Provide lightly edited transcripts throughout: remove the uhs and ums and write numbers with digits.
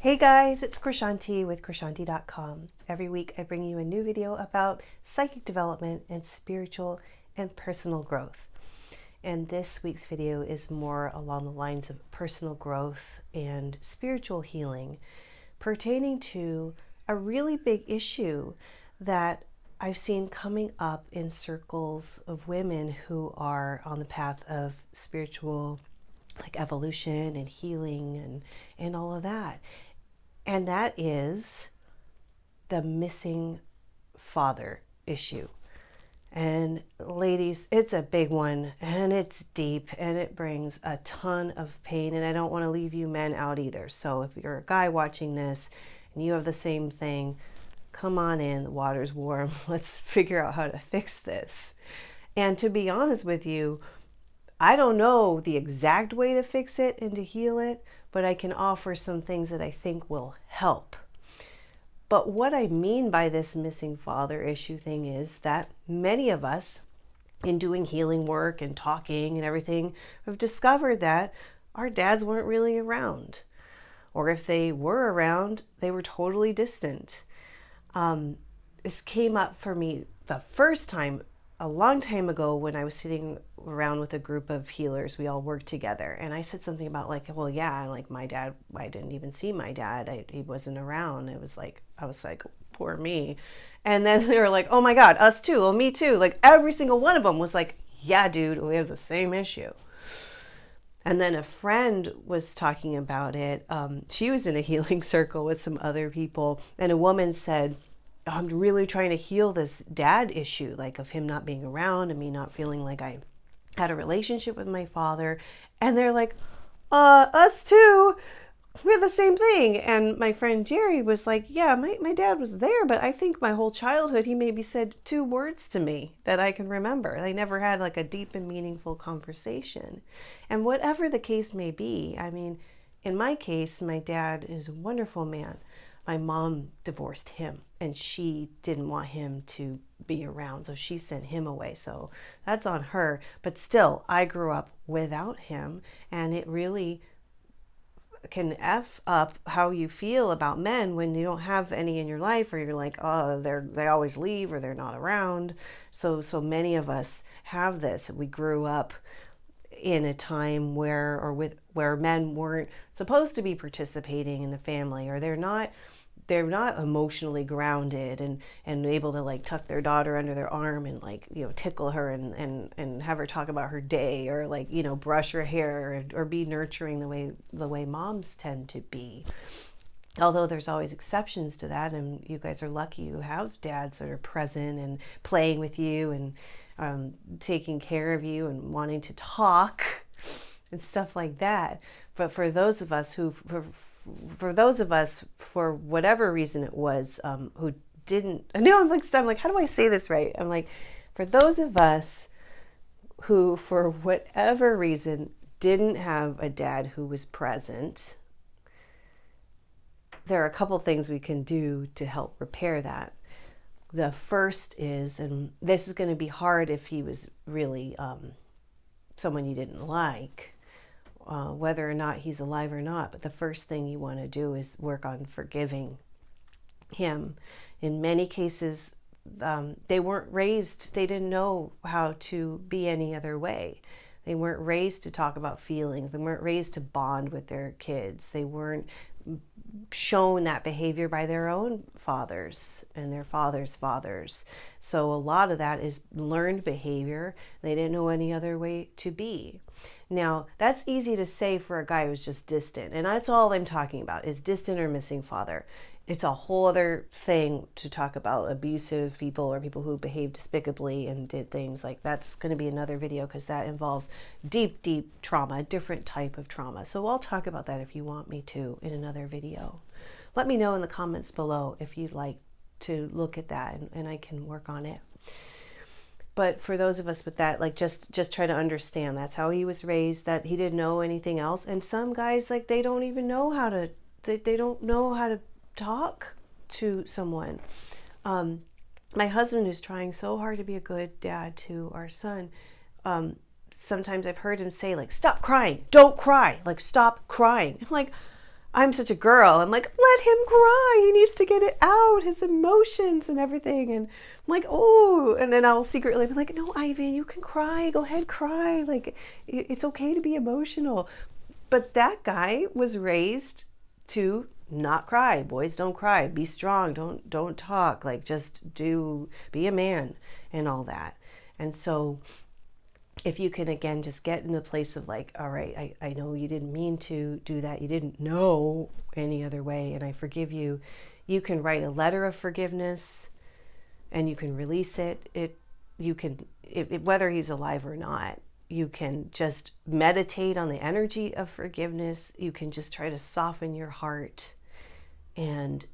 Hey guys, it's Krishantiw with Krishantiw.com. Every week I bring you a new video about psychic development and spiritual and personal growth. And this week's video is more along the lines of personal growth and spiritual healing pertaining to a really big issue that I've seen coming up in circles of women who are on the path of spiritual evolution and healing and all of that. And that is the missing father issue. And ladies, it's a big one and it's deep and it brings a ton of pain. And I don't want to leave you men out either. So if you're a guy watching this and you have the same thing, come on in, the water's warm. Let's figure out how to fix this. And to be honest with you, I don't know the exact way to fix it and to heal it, but I can offer some things that I think will help. But what I mean by this missing father issue thing is that many of us, in doing healing work and talking and everything, have discovered that our dads weren't really around. Or if they were around, they were totally distant. This came up for me the first time a long time ago when I was sitting around with a group of healers. We all worked together, and I said something about my dad, I didn't even see my dad. He wasn't around. I was like, poor me. And then they were like, oh my God, us too. Well, me too. Like every single one of them was like, yeah, dude, we have the same issue. And then a friend was talking about it. She was in a healing circle with some other people, and a woman said, I'm really trying to heal this dad issue, like of him not being around and me not feeling like I had a relationship with my father. And they're like, us too. We're the same thing. And my friend Jerry was like, yeah, my dad was there, but I think my whole childhood, he maybe said 2 words to me that I can remember. They never had like a deep and meaningful conversation. And whatever the case may be, I mean, in my case, my dad is a wonderful man. My mom divorced him and she didn't want him to be around, so she sent him away. So that's on her. But still, I grew up without him, and it really can F up how you feel about men when you don't have any in your life, or you're like, oh, they always leave or they're not around. So many of us have this. We grew up in a time where men weren't supposed to be participating in the family, or they're not emotionally grounded and able to like tuck their daughter under their arm and tickle her and have her talk about her day, or brush her hair, or be nurturing the way moms tend to be. Although there's always exceptions to that, and you guys are lucky you have dads that are present and playing with you and taking care of you and wanting to talk and stuff like that. But for those of us for whatever reason it was, who didn't, I know I'm like, how do I say this right? I'm like, for those of us who, for whatever reason, didn't have a dad who was present, there are a couple things we can do to help repair that. The first is, and this is going to be hard if he was really someone you didn't like, whether or not he's alive or not, but the first thing you want to do is work on forgiving him. In many cases, they weren't raised, they didn't know how to be any other way. They weren't raised to talk about feelings. They weren't raised to bond with their kids. They weren't shown that behavior by their own fathers and their fathers' fathers. So a lot of that is learned behavior. They didn't know any other way to be. Now, that's easy to say for a guy who's just distant. And that's all I'm talking about, is distant or missing father. It's a whole other thing to talk about abusive people or people who behaved despicably and did things like that's going to be another video, because that involves deep, deep trauma, a different type of trauma. So I'll talk about that if you want me to in another video. Let me know in the comments below if you'd like to look at that, and I can work on it. But for those of us with that, just try to understand that's how he was raised, that he didn't know anything else. And some guys, they don't even know how to, they don't know how to talk to someone. My husband, who's trying so hard to be a good dad to our son, sometimes I've heard him say, stop crying, don't cry, stop crying. I'm like, I'm such a girl. I'm like, let him cry. He needs to get it out, his emotions and everything. And I'm like, oh, and then I'll secretly be like, no, Ivan, you can cry. Go ahead, cry. Like, it's okay to be emotional. But that guy was raised to not cry. Boys don't cry. Be strong. Don't talk. Like, just be a man and all that. And so if you can, again, just get in the place of like, all right, I know you didn't mean to do that. You didn't know any other way, and I forgive you. You can write a letter of forgiveness and you can release it. Whether he's alive or not, you can just meditate on the energy of forgiveness. You can just try to soften your heart, and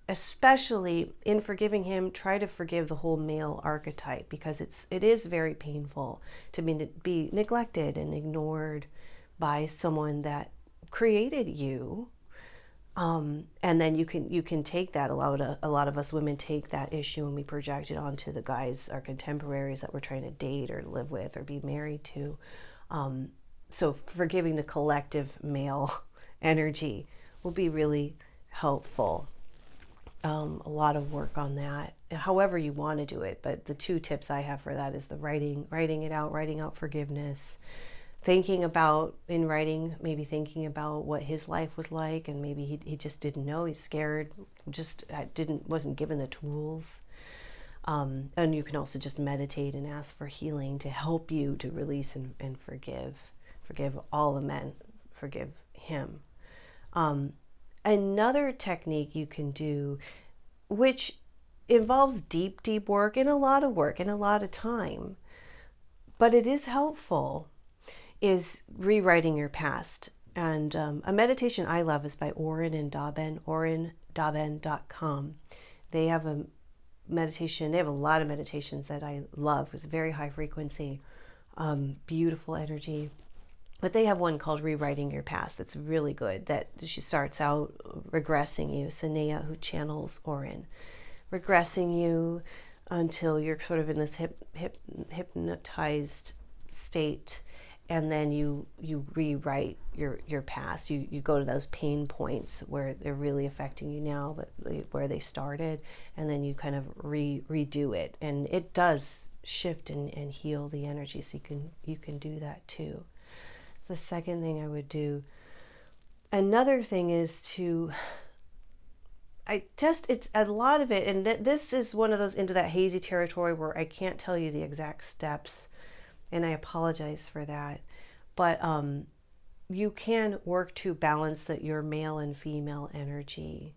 especially in forgiving him, try to forgive the whole male archetype, because it is very painful to be neglected and ignored by someone that created you. And then you can take that. A lot of us women take that issue and we project it onto the guys, our contemporaries that we're trying to date or live with or be married to. So forgiving the collective male energy will be really helpful. A lot of work on that, however you want to do it. But the 2 tips I have for that is the writing it out, writing out forgiveness, thinking about in writing, maybe thinking about what his life was like, and maybe he just didn't know, he's scared, wasn't given the tools. And you can also just meditate and ask for healing to help you to release and forgive all the men, forgive him. Another technique you can do, which involves deep work and a lot of work and a lot of time, but it is helpful, is rewriting your past. And a meditation I love is by Oren and Daben, orendaben.com. They have a meditation. They have a lot of meditations that I love. It's very high frequency, beautiful energy. But they have one called Rewriting Your Past that's really good, that she starts out regressing you, Sanea, who channels Oren, regressing you until you're sort of in this hypnotized state, and then you rewrite your past. You go to those pain points where they're really affecting you now, but where they started, and then you kind of redo it. And it does shift and heal the energy, so you can do that too. The second thing I would do. Another thing is it's a lot of it, and this is one of those into that hazy territory where I can't tell you the exact steps, and I apologize for that. But you can work to balance your male and female energy.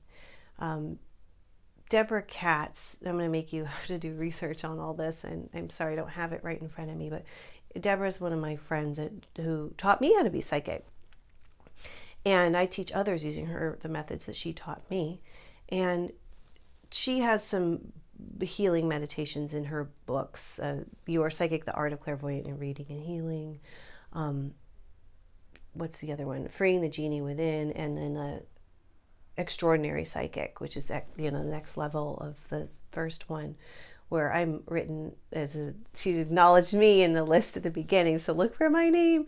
Debra Katz, I'm going to make you have to do research on all this, and I'm sorry I don't have it right in front of me, but Debra is one of my friends who taught me how to be psychic. And I teach others using the methods that she taught me. And she has some healing meditations in her books. You Are Psychic, The Art of Clairvoyant and Reading and Healing. What's the other one? Freeing the Genie Within. And then Extraordinary Psychic, which is the next level of the first one, where I'm written she acknowledged me in the list at the beginning. So look for my name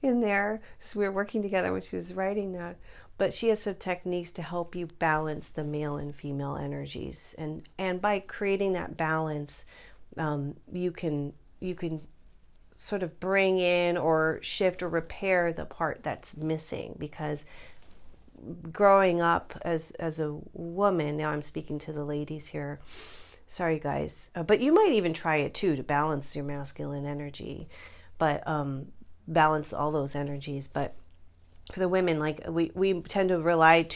in there. So we were working together when she was writing that. But she has some techniques to help you balance the male and female energies. And by creating that balance, you can sort of bring in or shift or repair the part that's missing. Because growing up as a woman, now I'm speaking to the ladies here, sorry guys, but you might even try it too to balance your masculine energy, but balance all those energies. But for the women, like we tend to rely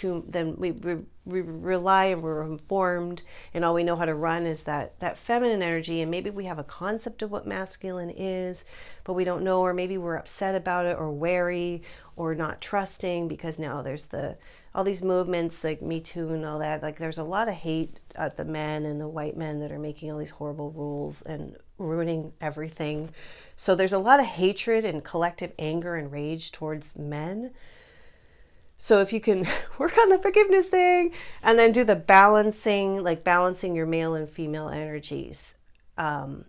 we rely and we're informed, and all we know how to run is that feminine energy, and maybe we have a concept of what masculine is, but we don't know, or maybe we're upset about it or wary or not trusting, because now there's all these movements like Me Too and all that. Like there's a lot of hate at the men and the white men that are making all these horrible rules and ruining everything. So there's a lot of hatred and collective anger and rage towards men. So if you can work on the forgiveness thing and then do the balancing, like balancing your male and female energies. I'm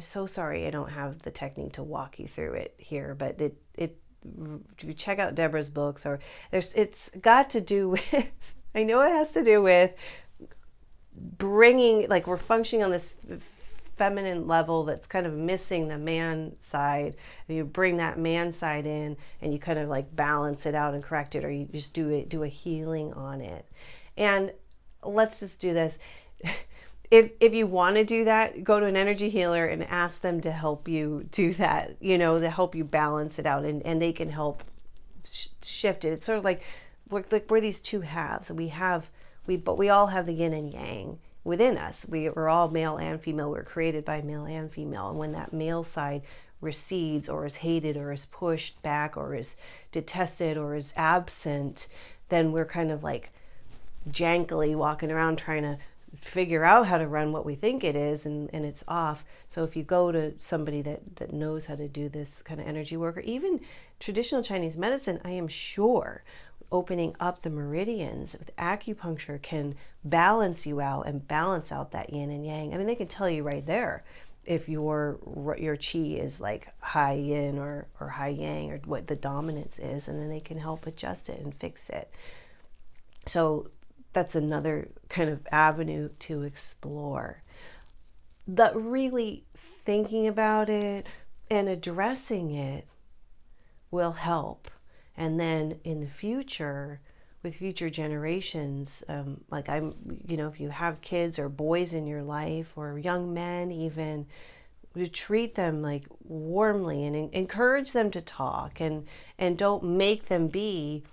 so sorry I don't have the technique to walk you through it here, but check out Debra's books, or it's got to do with, I know it has to do with bringing, like, we're functioning on this feminine level that's kind of missing the man side, and you bring that man side in and you kind of like balance it out and correct it, or you just do a healing on it. And let's just do this. If you want to do that, go to an energy healer and ask them to help you do that, you know, to help you balance it out, and they can help shift it. It's sort of like we're these two halves. But we all have the yin and yang within us. We're all male and female. We're created by male and female. And when that male side recedes, or is hated, or is pushed back, or is detested, or is absent, then we're kind of like jankily walking around trying to figure out how to run what we think it is, and it's off. So if you go to somebody that knows how to do this kind of energy work, or even traditional Chinese medicine, I am sure opening up the meridians with acupuncture can balance you out and balance out that yin and yang. I mean, they can tell you right there if your chi is like high yin or high yang, or what the dominance is, and then they can help adjust it and fix it. So that's another kind of avenue to explore. But really thinking about it and addressing it will help. And then in the future, with future generations, like if you have kids or boys in your life, or young men even, you treat them like warmly and encourage them to talk, and don't make them be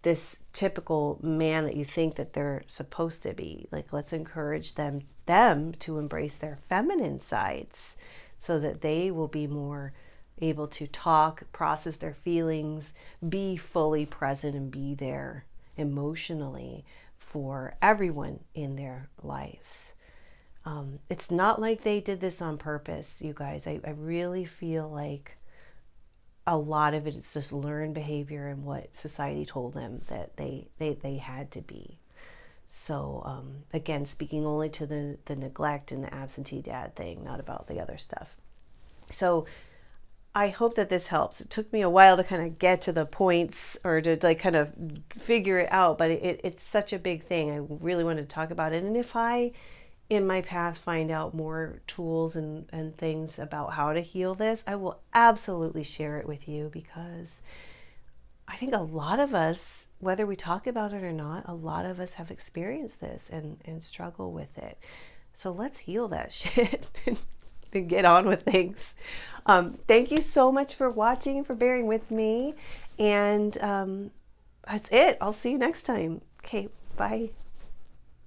this typical man that you think that they're supposed to be. Like, let's encourage them to embrace their feminine sides, so that they will be more able to talk, process their feelings, be fully present, and be there emotionally for everyone in their lives. It's not like they did this on purpose, you guys. I really feel like a lot of it is just learned behavior and what society told them that they had to be. So again, speaking only to the neglect and the absentee dad thing, not about the other stuff. So I hope that this helps. It took me a while to kind of get to the points, or to like kind of figure it out, but it's such a big thing. I really wanted to talk about it. And if I, in my path, find out more tools and things about how to heal this, I will absolutely share it with you, because I think a lot of us, whether we talk about it or not, a lot of us have experienced this and struggle with it. So let's heal that shit and get on with things. Thank you so much for watching, for bearing with me. And that's it. I'll see you next time. Okay, bye.